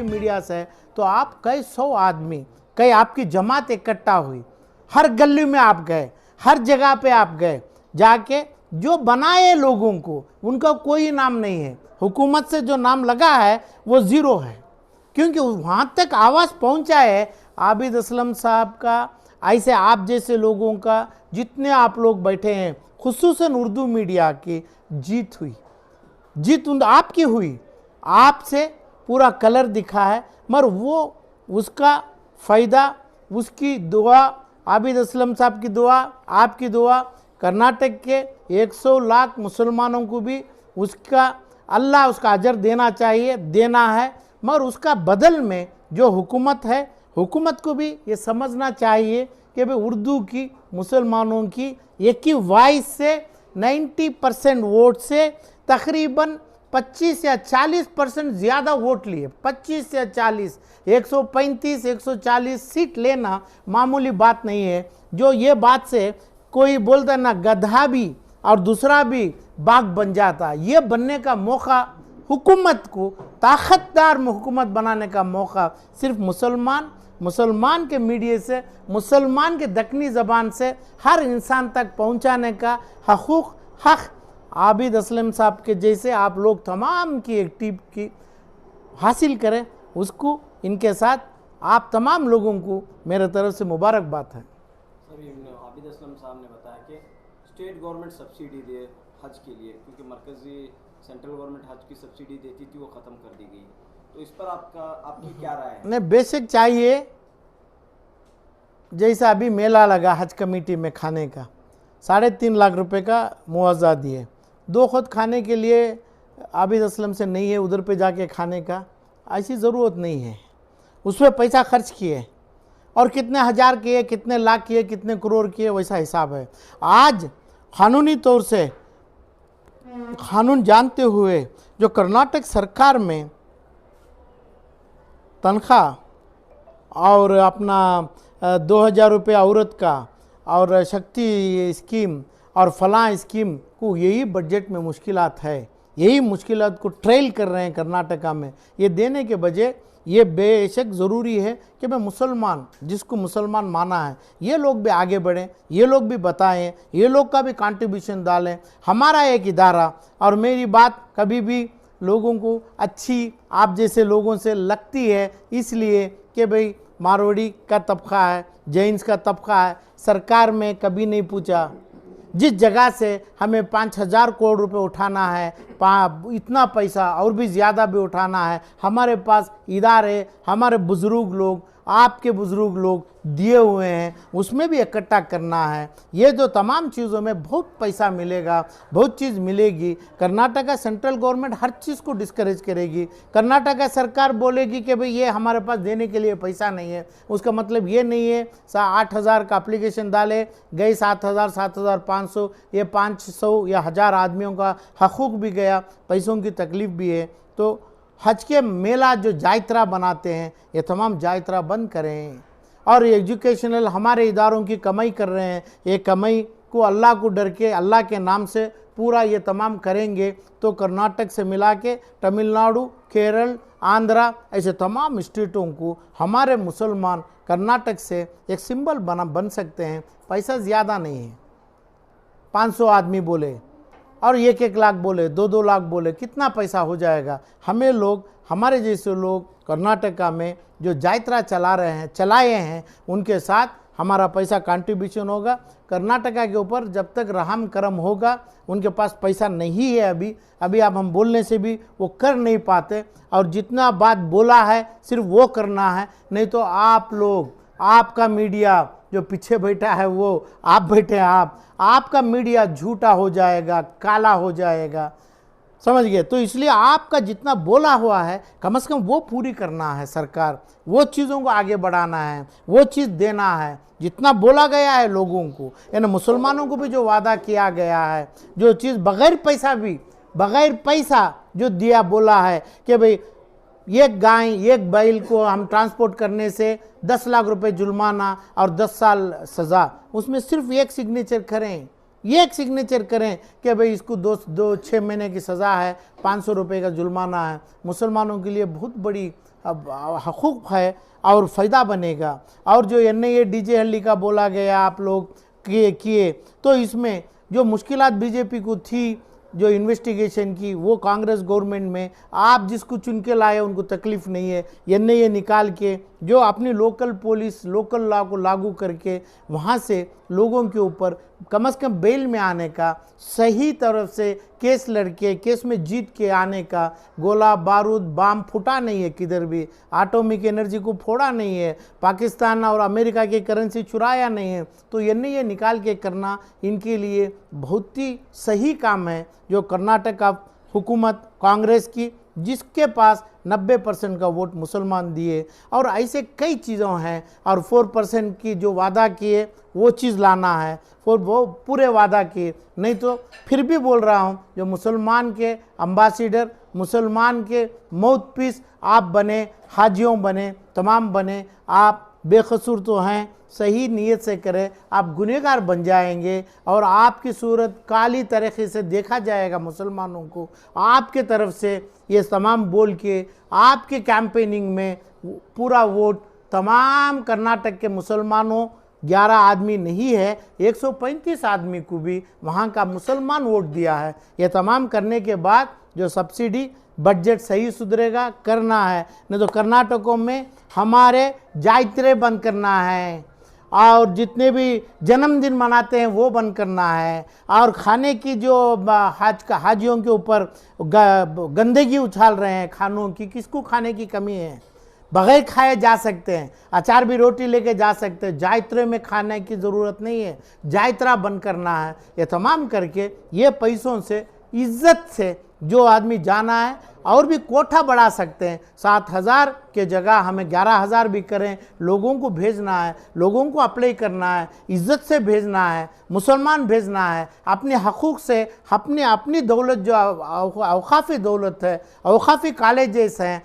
Society media से, तो आप कई 100 आदमी, कई आपकी जमात इकट्ठा हुई, हर गली में आप गए, हर जगह पे आप गए, जाके जो बनाए लोगों को उनका कोई नाम नहीं है, हुकूमत से जो नाम लगा है वो ज़ीरो है, क्योंकि वहाँ तक आवाज़ पहुँचा है आबिद असलम साहब का, ऐसे आप जैसे लोगों का, जितने आप लोग बैठे हैं, खुसूसन उर्दू मीडिया की जीत हुई, जीत आपकी हुई, आपसे पूरा कलर दिखा है, मगर वो उसका फ़ायदा, उसकी दुआ, आबिद असलम साहब की दुआ, आपकी दुआ, कर्नाटक के 100 लाख मुसलमानों को भी उसका अल्लाह उसका अजर देना चाहिए, देना है, मगर उसका बदल में जो हुकूमत है, हुकूमत को भी ये समझना चाहिए कि भाई उर्दू की मुसलमानों की एक ही वॉइस से 90% वोट से तकरीबन 25 या 40% ज़्यादा वोट लिए, 25 या 40, 135 140 सीट लेना मामूली बात नहीं है। जो ये बात से कोई बोलता ना गधा भी और दूसरा भी बाघ बन जाता, ये बनने का मौका हुकूमत को, ताकतदार हुकूमत बनाने का मौका सिर्फ मुसलमान के मीडिया से, मुसलमान के दक्कनी ज़बान से हर इंसान तक पहुंचाने का हक आबिद असलम साहब के जैसे आप लोग तमाम की एक टीम की हासिल करें, उसको इनके साथ आप तमाम लोगों को मेरे तरफ से मुबारकबाद है। सर, आबिद असलम साहब ने बताया कि स्टेट गवर्नमेंट सब्सिडी दे हज के लिए, क्योंकि मरकज़ी सेंट्रल गवर्नमेंट हज की सब्सिडी देती थी, वो ख़त्म कर दी गई, तो इस पर आपकी क्या राय है? नहीं, बेसिक चाहिए, जैसा अभी मेला लगा हज कमेटी में खाने का 3.5 लाख रुपए का मुआवजा दिए, 2 खुद खाने के लिए आबिद असलम से नहीं है उधर पे जाके खाने का, ऐसी ज़रूरत नहीं है, उस पर पैसा खर्च किए और कितने हज़ार किए, कितने लाख किए, कितने करोड़ किए, वैसा हिसाब है। आज कानूनी तौर से कानून जानते हुए जो कर्नाटक सरकार में तनख्वाह और अपना 2000 रुपये औरत का और शक्ति स्कीम और फलां स्कीम को, यही बजट में मुश्किलात है, यही मुश्किलात को ट्रेल कर रहे हैं कर्नाटका में। ये देने के बजाय ये बेशक ज़रूरी है कि मैं मुसलमान, जिसको मुसलमान माना है, ये लोग भी आगे बढ़ें, ये लोग भी बताएं, ये लोग का भी कंट्रीब्यूशन डालें। हमारा एक इदारा, और मेरी बात कभी भी लोगों को अच्छी आप जैसे लोगों से लगती है इसलिए कि भाई मारवाड़ी का तबका है, जैन्स का तबका है, सरकार में कभी नहीं पूछा। जिस जगह से हमें 5,000 करोड़ रुपए उठाना है, इतना पैसा और भी ज़्यादा भी उठाना है, हमारे पास इदारे, हमारे बुज़ुर्ग लोग, आपके बुज़ुर्ग लोग दिए हुए हैं, उसमें भी इकट्ठा करना है। ये जो तमाम चीज़ों में बहुत पैसा मिलेगा, बहुत चीज़ मिलेगी। कर्नाटका सेंट्रल गवर्नमेंट हर चीज़ को डिस्करेज करेगी। कर्नाटका सरकार बोलेगी कि भाई ये हमारे पास देने के लिए पैसा नहीं है, उसका मतलब ये नहीं है 8,000 का एप्लीकेशन डाले गए, 7,000 7,500 ये 500 या 1,000 आदमियों का हकूक़ भी गया, पैसों की तकलीफ़ भी है। तो हज के मेला जो जायत्रा बनाते हैं, ये तमाम जायत्रा बंद करें, और एजुकेशनल हमारे इदारों की कमाई कर रहे हैं, ये कमाई को अल्लाह को डर के, अल्लाह के नाम से पूरा ये तमाम करेंगे तो कर्नाटक से मिला के तमिलनाडु, केरल, आंध्रा, ऐसे तमाम स्टेटों को हमारे मुसलमान कर्नाटक से एक सिंबल बन सकते हैं। पैसा ज़्यादा नहीं है, 500 आदमी बोले और 1-1 लाख बोले, 2-2 लाख बोले, कितना पैसा हो जाएगा। हमें लोग, हमारे जैसे लोग कर्नाटका में जो जायत्रा चलाए हैं, उनके साथ हमारा पैसा कंट्रीब्यूशन होगा। कर्नाटका के ऊपर जब तक रहम करम होगा, उनके पास पैसा नहीं है अभी आप हम बोलने से भी वो कर नहीं पाते, और जितना बात बोला है सिर्फ वो करना है, नहीं तो आप लोग, आपका मीडिया जो पीछे बैठा है वो, आप बैठे हैं, आपका मीडिया झूठा हो जाएगा, काला हो जाएगा, समझ गए। तो इसलिए आपका जितना बोला हुआ है कम से कम वो पूरी करना है सरकार, वो चीज़ों को आगे बढ़ाना है, वो चीज़ देना है जितना बोला गया है लोगों को, यानी मुसलमानों को भी जो वादा किया गया है, जो चीज़ बग़ैर पैसा जो दिया बोला है कि भाई एक गाय एक बैल को हम ट्रांसपोर्ट करने से 10 लाख रुपए जुर्माना और 10 साल सज़ा, उसमें सिर्फ एक सिग्नेचर करें, ये एक सिग्नेचर करें कि भाई इसको 6 महीने की सज़ा है, 500 रुपये का जुर्माना है। मुसलमानों के लिए बहुत बड़ी हकूक़ है और फ़ायदा बनेगा। और जो NIA DJ हल्ली का बोला गया आप लोग किए तो इसमें जो मुश्किलात बीजेपी को थी जो इन्वेस्टिगेशन की, वो कांग्रेस गवर्नमेंट में आप जिसको चुन के लाए उनको तकलीफ़ नहीं है। NIA निकाल के जो अपनी लोकल पुलिस लोकल लॉ को लागू करके वहाँ से लोगों के ऊपर कम से कम बेल में आने का, सही तरफ से केस लड़के केस में जीत के आने का, गोला बारूद बाम फूटा नहीं है, किधर भी एटॉमिक एनर्जी को फोड़ा नहीं है, पाकिस्तान और अमेरिका की करेंसी चुराया नहीं है। तो NIA निकाल के करना इनके लिए बहुत ही सही काम है। जो कर्नाटक का हुकूमत कांग्रेस की, जिसके पास 90% का वोट मुसलमान दिए, और ऐसे कई चीज़ों हैं। और 4% की जो वादा किए वो चीज़ लाना है, वो पूरे वादा किए। नहीं तो फिर भी बोल रहा हूँ, जो मुसलमान के अम्बासिडर, मुसलमान के माउथपीस आप बने, हाजियों बने, तमाम बने, आप बेकसूर तो हैं, सही नीयत से करें, आप गुनहगार बन जाएंगे और आपकी सूरत काली तरीके से देखा जाएगा मुसलमानों को। आपके तरफ से ये तमाम बोल के आपके कैंपेनिंग में पूरा वोट तमाम कर्नाटक के मुसलमानों, 11 आदमी नहीं है, 135 आदमी को भी वहाँ का मुसलमान वोट दिया है। ये तमाम करने के बाद जो सब्सिडी बजट सही सुधरेगा, करना है। नहीं तो कर्नाटकों में हमारे जायत्रे बंद करना है, और जितने भी जन्मदिन मनाते हैं वो बंद करना है, और खाने की जो हाजियों के ऊपर गंदगी उछाल रहे हैं खानों की, किसको खाने की कमी है? बगैर खाए जा सकते हैं, अचार भी रोटी लेके जा सकते हैं, जायत्रे में खाने की ज़रूरत नहीं है, जायत्रा बंद करना है। ये तमाम करके ये पैसों से इज्जत से जो आदमी जाना है, और भी कोठा बढ़ा सकते हैं, 7,000 के जगह हमें 11,000 भी करें। लोगों को भेजना है, लोगों को अप्लाई करना है, इज्जत से भेजना है, मुसलमान भेजना है, अपने हकूक़ से, अपनी दौलत जो औकाफ़ी दौलत है, औकाफ़ी कॉलेजेस हैं,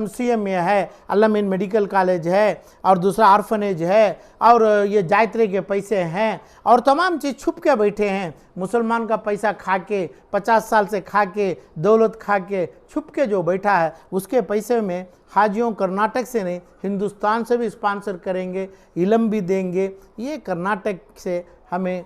CM में है, अल-अमीन मेडिकल कॉलेज है, और दूसरा आर्फनेज है, और ये जायत्रे के पैसे हैं, और तमाम चीज़ छुप के बैठे हैं। मुसलमान का पैसा खा के, 50 साल से खा के, दौलत खा के, छुप के जो बैठा है, उसके पैसे में हाजियों कर्नाटक से नहीं हिंदुस्तान से भी स्पॉन्सर करेंगे, इलम भी देंगे। ये कर्नाटक से हमें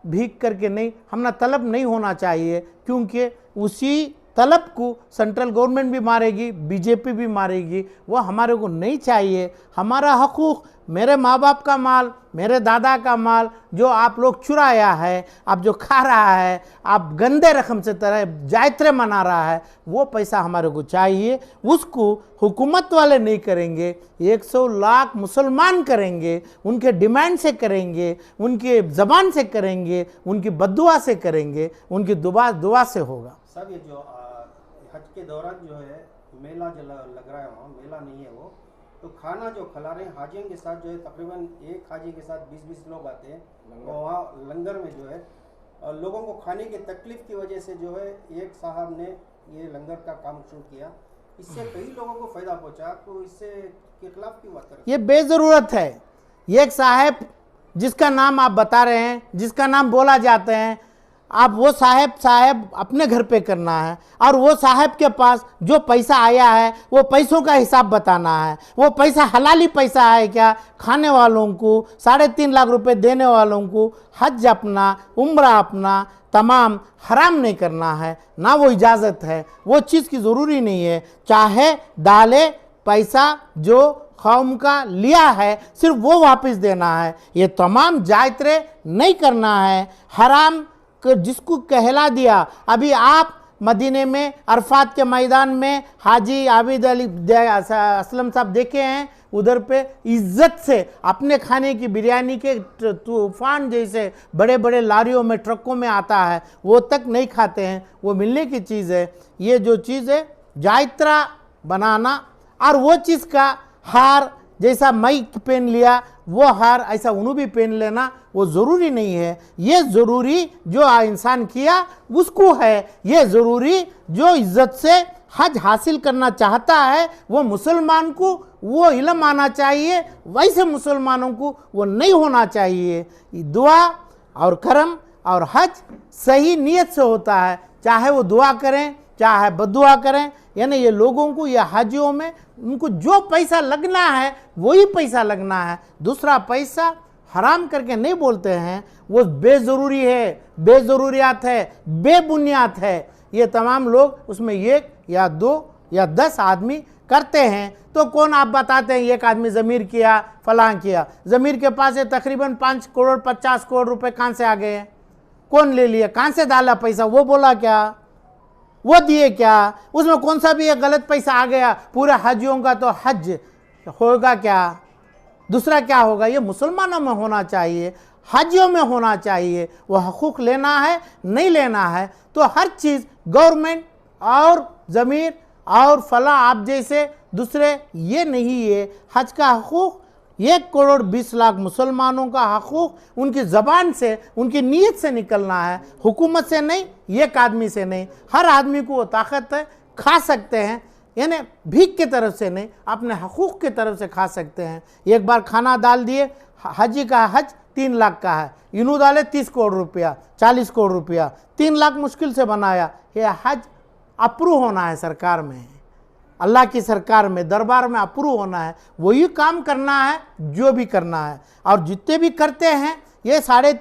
भीख करके नहीं, हमने तलब नहीं होना चाहिए, क्योंकि उसी तलब को सेंट्रल गवर्नमेंट भी मारेगी, बीजेपी भी मारेगी। वो हमारे को नहीं चाहिए। हमारा हकूक़, मेरे माँ बाप का माल, मेरे दादा का माल जो आप लोग चुराया है, आप जो खा रहा है, आप गंदे रकम से तरह जायत्रे मना रहा है, वो पैसा हमारे को चाहिए। उसको हुकूमत वाले नहीं करेंगे, 100 लाख मुसलमान करेंगे, उनके डिमांड से करेंगे, उनके ज़बान से करेंगे, उनकी बद्दुआ से करेंगे, उनकी दुआ से होगा। सब ये जो हज के दौरान जो है मेला जो लग रहा है, वहाँ मेला नहीं है वो, तो खाना जो खिला रहे हैं हाजियों के साथ, जो है तकरीबन एक हाजी के साथ 20-20 लोग आते हैं, और वहाँ लंगर में जो है लोगों को खाने की तकलीफ की वजह से जो है एक साहब ने ये लंगर का काम शुरू किया, इससे कई लोगों को फ़ायदा पहुँचा। तो इससे के खिलाफ क्यों बात करें? ये बेज़रूरत है। ये एक साहब जिसका नाम आप बता रहे हैं, जिसका नाम बोला जाते हैं, आप वो साहब अपने घर पे करना है, और वो साहब के पास जो पैसा आया है वो पैसों का हिसाब बताना है। वो पैसा हलाली पैसा है क्या? खाने वालों को 3.5 लाख रुपए देने वालों को हज अपना, उम्रा अपना, तमाम हराम नहीं करना है ना, वो इजाज़त है। वो चीज़ की ज़रूरी नहीं है। चाहे डाले पैसा जो कौम का लिया है सिर्फ वो वापस देना है। ये तमाम जायत्रे नहीं करना है। हराम जिसको कहला दिया, अभी आप मदीने में अरफात के मैदान में हाजी आबिद अली असलम साहब देखे हैं, उधर पे इज्जत से अपने खाने की बिरयानी के तूफान जैसे बड़े बड़े लारियों में, ट्रकों में आता है, वो तक नहीं खाते हैं। वो मिलने की चीज़ है। ये जो चीज़ है जायत्रा बनाना, और वो चीज़ का हार जैसा मैं पहन लिया वो हार ऐसा उन्हों भी पहन लेना वो ज़रूरी नहीं है। ये ज़रूरी जो इंसान किया उसको है। ये ज़रूरी जो इज्जत से हज हासिल करना चाहता है वो मुसलमान को वो इल्म आना चाहिए, वैसे मुसलमानों को वो नहीं होना चाहिए। दुआ और करम और हज सही नीयत से होता है, चाहे वो दुआ करें चाहे बद्दुआ करें। यानी ये लोगों को, ये हाजियों में उनको जो पैसा लगना है वही पैसा लगना है, दूसरा पैसा हराम करके नहीं बोलते हैं। वो बेज़रूरी है, बेज़रूरियात है, बेबुनियाद है। ये तमाम लोग उसमें 1 या 2 या 10 आदमी करते हैं। तो कौन आप बताते हैं एक आदमी ज़मीर किया, फलां किया। ज़मीर के पास है तकरीबन 5 करोड़ 50 करोड़ रुपए कहाँ से आ गए हैं? कौन ले लिया? कहाँ से डाला पैसा? वो बोला क्या? वो दिए क्या? उसमें कौन सा भी एक गलत पैसा आ गया? पूरे हाजियों का तो हज होगा क्या? दूसरा क्या होगा? ये मुसलमानों में होना चाहिए, हाजियों में होना चाहिए। वो हकूक़ लेना है, नहीं लेना है तो हर चीज़ गवर्नमेंट और ज़मीर और फला आप जैसे दूसरे, ये नहीं है। हज का हकूक़ 1 करोड़ 20 लाख मुसलमानों का हकूक़ उनकी ज़बान से, उनकी नीयत से निकलना है, हुकूमत से नहीं, एक आदमी से नहीं। हर आदमी को वो ताकत है, खा सकते हैं, यानी भीख की तरफ से नहीं, अपने हकूक़ की तरफ से खा सकते हैं। एक बार खाना डाल दिए, हाजी का हज 3 लाख का है, यूँ डाले 30 करोड़ रुपया, 40 करोड़ रुपया, 3 लाख मुश्किल से बनाया। ये हज अप्रूव होना है सरकार में, अल्लाह की सरकार में, दरबार में अप्रूव होना है। वही काम करना है जो भी करना है। और जितने भी करते हैं ये 3.5